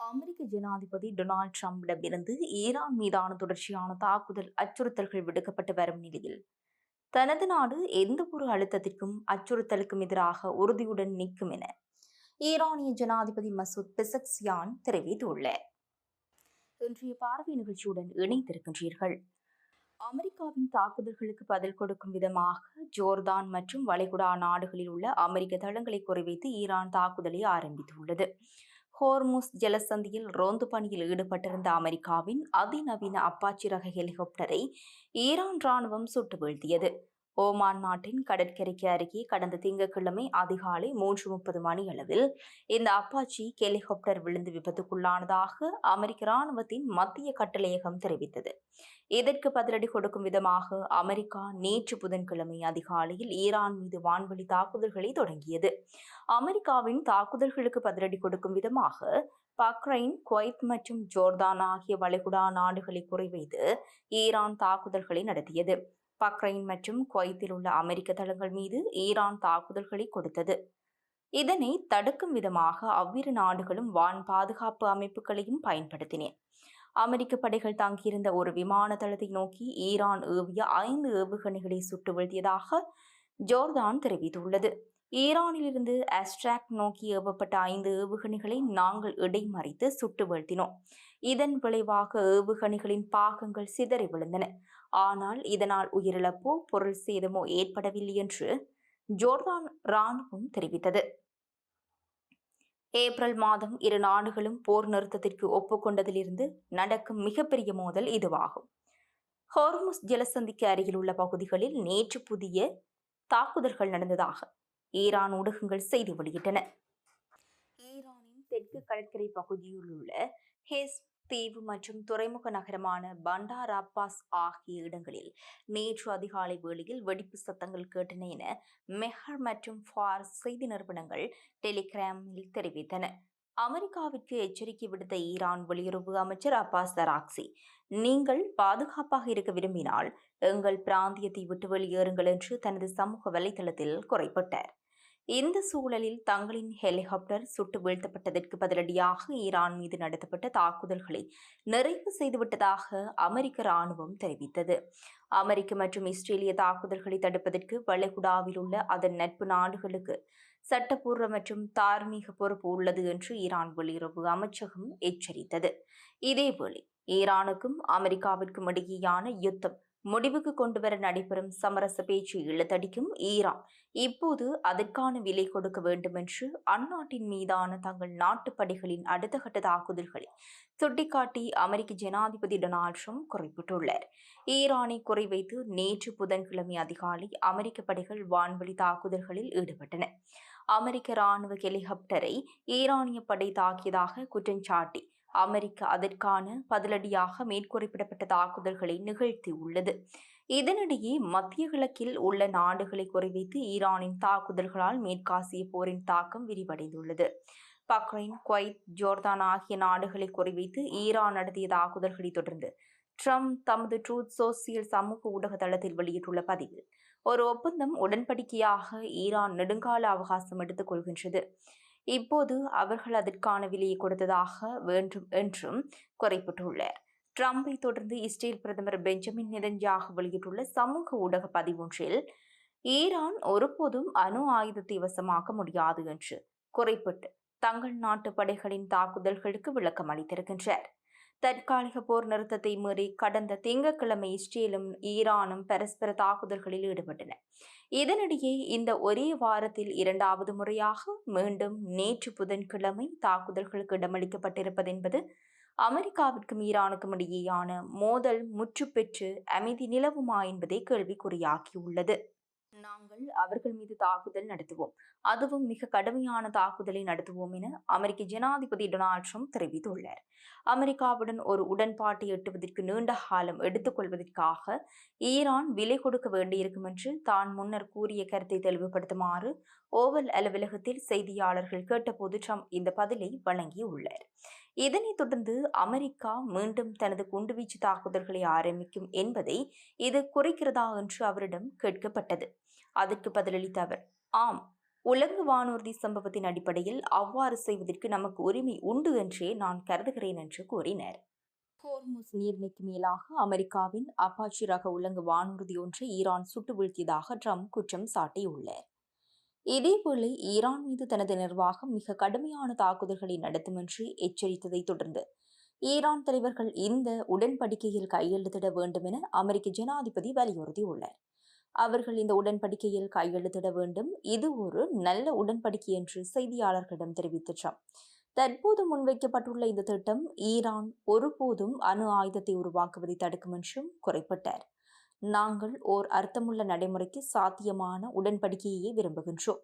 அமெரிக்க ஜனாதிபதி Donald டிரம்பிடமிருந்து Iran மீதான தொடர்ச்சியான தாக்குதல் அச்சுறுத்தல்கள் விடுக்கப்பட்டு வரும் நிலையில் தனது நாடு எந்தவொரு அழுத்தத்திற்கும் அச்சுறுத்தலுக்கும் எதிராக உறுதியுடன் நிற்கும் என ஈரானிய ஜனாதிபதி மசூத் பெசக்சியான் தெரிவித்துள்ளார். இன்றைய பார்வை நிகழ்ச்சியுடன் இணைந்திருக்கின்றீர்கள். அமெரிக்காவின் தாக்குதல்களுக்கு பதில் கொடுக்கும் விதமாக ஜோர்தான் மற்றும் வளைகுடா நாடுகளில் உள்ள அமெரிக்க தளங்களை குறிவைத்து ஈரான் தாக்குதலை ஆரம்பித்துள்ளது. ஹோர்முஸ் ஜலசந்தியில் ரோந்து பணியில் ஈடுபட்டிருந்த அமெரிக்காவின் அதிநவீன அப்பாச்சி ரக ஹெலிகாப்டரை ஈரான் ராணுவம் சுட்டு வீழ்த்தியது. ஓமான் நாட்டின் கடற்கரைக்கு அருகே கடந்த திங்கட்கிழமை அதிகாலை 3:30 மணியளவில் இந்த அப்பாச்சி ஹெலிகாப்டர் விழுந்து விபத்துக்குள்ளானதாக அமெரிக்க ராணுவத்தின் மத்திய கட்டளையகம் தெரிவித்தது. இதற்கு பதிலடி கொடுக்கும் விதமாக அமெரிக்கா நேற்று புதன்கிழமை அதிகாலையில் ஈரான் மீது வான்வழி தாக்குதல்களை தொடங்கியது. அமெரிக்காவின் தாக்குதல்களுக்கு பதிலடி கொடுக்கும் விதமாக பக்ரைன், குவைத் மற்றும் ஜோர்தான் ஆகிய வளைகுடா நாடுகளை குறிவைத்து ஈரான் தாக்குதல்களை நடத்தியது. பக்ரைன் மற்றும் குவைத்தில் உள்ள அமெரிக்க தளங்கள் மீது ஈரான் தாக்குதல்களை கொடுத்தது. இதனை தடுக்கும் விதமாக அவ்விரு நாடுகளும் வான் பாதுகாப்பு அமைப்புகளையும் பயன்படுத்தின. அமெரிக்க படைகள் தங்கியிருந்த ஒரு விமான தளத்தை நோக்கி ஈரான் ஏவிய 5 ஏவுகணைகளை சுட்டு வீழ்த்தியதாக ஜோர்தான் தெரிவித்துள்ளது. ஈரானிலிருந்து அஸ்ட்ராக் நோக்கி ஏவப்பட்ட 5 ஏவுகணைகளை நாங்கள் இடைமறித்து சுட்டு வீழ்த்தினோம். இதன் விளைவாக ஏவுகணைகளின் பாகங்கள் சிதறி விழுந்தன. ஆனால் இதனால் உயிரிழப்போ பொருள் சேதமோ ஏற்படவில்லை என்று ஜோர்தான் ராணுவம் தெரிவித்தது. ஏப்ரல் மாதம் இரு நாடுகளும் போர் நிறுத்தத்திற்கு ஒப்புக்கொண்டதிலிருந்து நடக்கும் மிகப்பெரிய மோதல் இதுவாகும். ஹோர்முஸ் ஜலசந்திக்கு அருகில் உள்ள பகுதிகளில் நேற்று புதிய தாக்குதல்கள் நடந்ததாக ஈரான் ஊடகங்கள் செய்தி வெளியிட்டன. ஈரானின் தெற்கு கடற்கரை பகுதியில் உள்ள ஹெஸ் தீவு மற்றும் துறைமுக நகரமான பண்டார் அப்பாஸ் ஆகிய இடங்களில் நேற்று அதிகாலை வேளையில் வெடிப்பு சத்தங்கள் கேட்டன என மெஹர் மற்றும் ஃபார்ஸ் செய்தி நிறுவனங்கள் டெலிகிராமில் தெரிவித்தன. அமெரிக்காவிற்கு எச்சரிக்கை விடுத்த ஈரான் வெளியுறவு அமைச்சர் அப்பாஸ் அராக்சி, நீங்கள் பாதுகாப்பாக இருக்க விரும்பினால் எங்கள் பிராந்தியத்தை விட்டு வெளியேறுங்கள் என்று தனது சமூக வலைதளத்தில் குறைப்பட்டார். இந்த சூழலில் தங்களின் ஹெலிகாப்டர் சுட்டு வீழ்த்தப்பட்டதற்கு பதிலடியாக ஈரான் மீது நடத்தப்பட்ட தாக்குதல்களை நிறைவு செய்துவிட்டதாக அமெரிக்க ராணுவம் தெரிவித்தது. அமெரிக்க மற்றும் இஸ்ரேலிய தாக்குதல்களை தடுப்பதற்கு வளைகுடாவில் உள்ள அதன் நட்பு நாடுகளுக்கு சட்டப்பூர்வ மற்றும் தார்மீக பொறுப்பு உள்ளது என்று ஈரான் வெளியுறவு அமைச்சகம் எச்சரித்தது. இதேவேளை ஈரானுக்கும் அமெரிக்காவிற்கும் இடையேயான யுத்தம் முடிவுக்கு கொண்டுவர நடைபெறும் சமரச பேச்சு இழுத்தடிக்கும் ஈரான் இப்போது அதற்கான விலை கொடுக்க வேண்டும் என்று அந்நாட்டின் மீதான தங்கள் நாட்டு படைகளின் அடுத்த கட்ட தாக்குதல்களை சுட்டிக்காட்டி அமெரிக்க ஜனாதிபதி டொனால்ட் ட்ரம்ப் குறிப்பிட்டுள்ளார். ஈரானை குறிவைத்து நேற்று புதன்கிழமை அதிகாலை அமெரிக்க படைகள் வான்வழி தாக்குதல்களில் ஈடுபட்டன. அமெரிக்க ராணுவ ஹெலிகாப்டரை ஈரானிய படை தாக்கியதாக குற்றஞ்சாட்டி அமெரிக்கா அதற்கான பதிலடியாக மேற்குறிப்பிடப்பட்ட தாக்குதல்களை நிகழ்த்தியுள்ளது. இதனிடையே மத்திய கிழக்கில் உள்ள நாடுகளை குறிவைத்து ஈரானின் தாக்குதல்களால் மேற்காசிய போரின் தாக்கம் விரிவடைந்துள்ளது. பக்ரைன், குவைத், ஜோர்தான் ஆகிய நாடுகளை குறிவைத்து ஈரான் நடத்திய தாக்குதல்களை தொடர்ந்து ட்ரம்ப் தமது ட்ரூத் சோசியல் சமூக ஊடக தளத்தில் வெளியிட்டுள்ள பதிவில், ஒரு ஒப்பந்தம் உடன்படிக்கையாக ஈரான் நெடுங்கால அவகாசம் எடுத்துக் கொள்கின்றது. இப்போது அவர்கள் அதற்கான விலையை கொடுத்ததாக வேண்டும் என்றும் குறிப்பிட்டுள்ளார். ட்ரம்பை தொடர்ந்து இஸ்ரேல் பிரதமர் பெஞ்சமின் நெதன்யாகு வெளியிட்டுள்ள சமூக ஊடக பதிவொன்றில் ஈரான் ஒருபோதும் அணு ஆயுதத்தை வசமாக்க முடியாது என்று குறிப்பிட்டு தங்கள் நாட்டு படைகளின் தாக்குதல்களுக்கு விளக்கம் அளித்திருக்கின்றார். தற்காலிக போர் நிறுத்தத்தை மீறி கடந்த திங்கட்கிழமை இஸ்ரேலும் ஈரானும் பரஸ்பர தாக்குதல்களில் ஈடுபட்டன. இதனிடையே இந்த ஒரே வாரத்தில் 2வது முறையாக மீண்டும் நேற்று புதன்கிழமை தாக்குதல்களுக்கு இடமளிக்கப்பட்டிருப்பது என்பது அமெரிக்காவிற்கும் ஈரானுக்கும் இடையேயான மோதல் முற்றுப்பெற்று அமைதி நிலவுமா என்பதை கேள்விக்குறியாக்கியுள்ளது. நாங்கள் அவர்கள் மீது தாக்குதல் நடத்துவோம், அதுவும் மிக கடுமையான தாக்குதலை நடத்துவோம் என அமெரிக்க ஜனாதிபதி டொனால்ட் ட்ரம்ப் தெரிவித்துள்ளார். அமெரிக்காவுடன் ஒரு உடன்பாட்டை எட்டுவதற்கு நீண்ட காலம் எடுத்துக்கொள்வதற்காக ஈரான் விலை கொடுக்க வேண்டியிருக்கும் என்று தான் முன்னர் கூறிய கருத்தை தெளிவுபடுத்துமாறு ஓவல் அலுவலகத்தில் செய்தியாளர்கள் கேட்டபோது ட்ரம்ப் இந்த பதிலை வழங்கியுள்ளார். இதனைத் தொடர்ந்து அமெரிக்கா மீண்டும் தனது குண்டுவீச்சு தாக்குதல்களை ஆரம்பிக்கும் என்பதை இது குறிக்கிறதா என்று அவரிடம் கேட்கப்பட்டது. அதற்கு பதிலளித்த அவர், ஆம், உலங்கு வானூர்தி சம்பவத்தின் அடிப்படையில் அவ்வாறு செய்வதற்கு நமக்கு உரிமை உண்டு என்றே நான் கருதுகிறேன் என்று கூறினர். ஹோர்முஸ் நீரிணைக்கு மேலாக அமெரிக்காவின் அப்பாச்சி ரக உலங்கு வானூர்தி ஒன்றை ஈரான் சுட்டு வீழ்த்தியதாக ட்ரம்ப் குற்றம் சாட்டியுள்ளார். இதேவேளை ஈரான் மீது தனது நிர்வாகம் மிக கடுமையான தாக்குதல்களை நடத்தும் என்று எச்சரித்ததை தொடர்ந்து ஈரான் தலைவர்கள் இந்த உடன்படிக்கையில் கையெழுத்திட வேண்டும் என அமெரிக்க ஜனாதிபதி வலியுறுத்தியுள்ளார். அவர்கள் இந்த உடன்படிக்கையில் கையெழுத்திட வேண்டும், இது ஒரு நல்ல உடன்படிக்கை என்று செய்தியாளர்களிடம் தெரிவித்த ட்ரம்ப், தற்போது முன்வைக்கப்பட்டுள்ள இந்த திட்டம் ஈரான் ஒருபோதும் அணு ஆயுதத்தை உருவாக்குவதை தடுக்கும் என்றும் குறிப்பிட்டார். நாங்கள் ஓர் அர்த்தமுள்ள நடைமுறைக்கு சாத்தியமான உடன்படிக்கையை விரும்புகின்றோம்.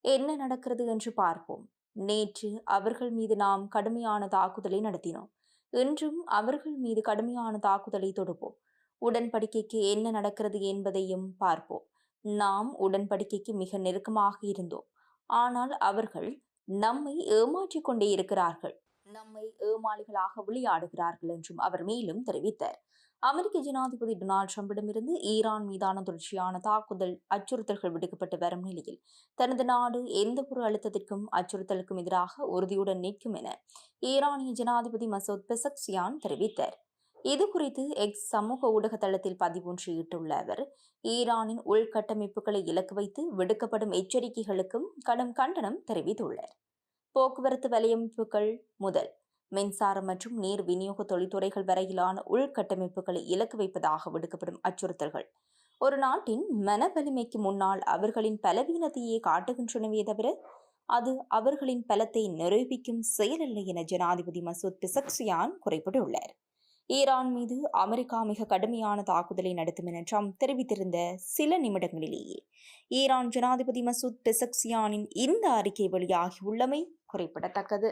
என்ன நடக்கிறது என்று பார்ப்போம். நேற்று அவர்கள் மீது நாம் கடுமையான தாக்குதலை நடத்தினோம். இன்றும் அவர்கள் மீது கடுமையான தாக்குதலை தொடுப்போம். உடன்படிக்கைக்கு என்ன நடக்கிறது என்பதையும் பார்ப்போம். நாம் உடன்படிக்கைக்கு மிக நெருக்கமாக இருந்தோம். ஆனால் அவர்கள் நம்மை ஏமாற்றிக் கொண்டே இருக்கிறார்கள், நம்மை ஏமாளிகளாக விளையாடுகிறார்கள் என்றும் அவர் மேலும் தெரிவித்தார். அமெரிக்க ஜனாதிபதி டொனால்டு டிரம்பிடமிருந்து ஈரான் மீதான தொடர்ச்சியான தாக்குதல் அச்சுறுத்தல்கள் விடுக்கப்பட்டு வரும் நிலையில் தனது நாடு எந்தவொரு அழுத்தத்திற்கும் அச்சுறுத்தலுக்கும் எதிராக உறுதியுடன் நிற்கும் என ஈரானிய ஜனாதிபதி மசூத் பெசக்சியான் தெரிவித்தார். இதுகுறித்து எக்ஸ் சமூக ஊடக தளத்தில் பதிவொன்றிட்டுள்ள அவர், ஈரானின் உள்கட்டமைப்புகளை இலக்கு வைத்து விடுக்கப்படும் எச்சரிக்கைகளுக்கும் கடும் கண்டனம் தெரிவித்துள்ளார். போக்குவரத்து வலையமைப்புகள் முதல் மின்சாரம் மற்றும் நீர் விநியோக தொழில்துறைகள் வரையிலான உள்கட்டமைப்புகளை இலக்கு வைப்பதாக விடுக்கப்படும் அச்சுறுத்தல்கள் ஒரு நாட்டின் மன வலிமைக்கு முன்னால் அவர்களின் பலவீனத்தையே காட்டுகின்றனவே தவிர அது அவர்களின் பலத்தை நிரூபிக்கும் செயலில்லை என ஜனாதிபதி மசூத் பெசக்சியான் குறிப்பிட்டுள்ளார். ஈரான் மீது அமெரிக்கா மிக கடுமையான தாக்குதலை நடத்தும் என ட்ரம்ப் தெரிவித்திருந்த சில நிமிடங்களிலேயே ஈரான் ஜனாதிபதி மசூத் பெசக்சியானின் இந்த அறிக்கை வெளியாகியுள்ளமை குறிப்பிடத்தக்கது.